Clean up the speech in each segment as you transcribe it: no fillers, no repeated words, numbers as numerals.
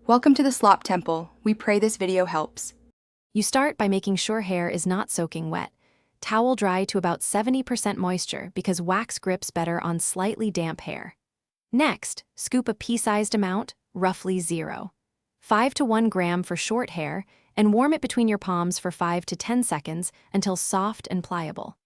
Welcome to the Slop Temple. We pray this video helps. You start by making sure hair is not soaking wet. Towel dry to about 70% moisture because wax grips better on slightly damp hair. Next, scoop a pea-sized amount, roughly 0.5 to 1 gram for short hair, and warm it between your palms for 5 to 10 seconds until soft and pliable.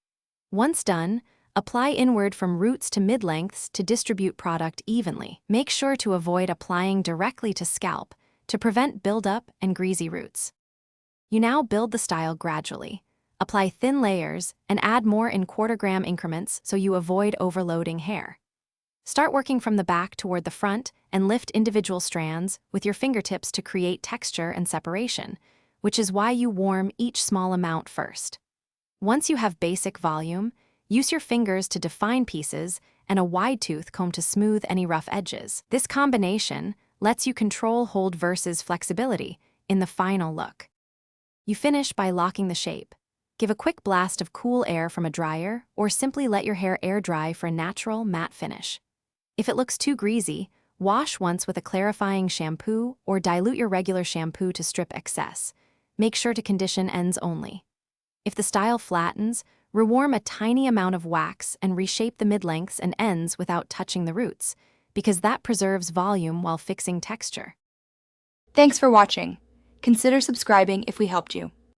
Once done, apply inward from roots to mid-lengths to distribute product evenly. Make sure to avoid applying directly to scalp to prevent buildup and greasy roots. You now build the style gradually. Apply thin layers and add more in quarter-gram increments so you avoid overloading hair. Start working from the back toward the front and lift individual strands with your fingertips to create texture and separation, which is why you warm each small amount first. Once you have basic volume, use your fingers to define pieces and a wide-tooth comb to smooth any rough edges. This combination lets you control hold versus flexibility in the final look. You finish by locking the shape. Give a quick blast of cool air from a dryer or simply let your hair air dry for a natural matte finish. If it looks too greasy, wash once with a clarifying shampoo or dilute your regular shampoo to strip excess. Make sure to condition ends only. If the style flattens, rewarm a tiny amount of wax and reshape the mid-lengths and ends without touching the roots, because that preserves volume while fixing texture. Thanks for watching. Consider subscribing if we helped you.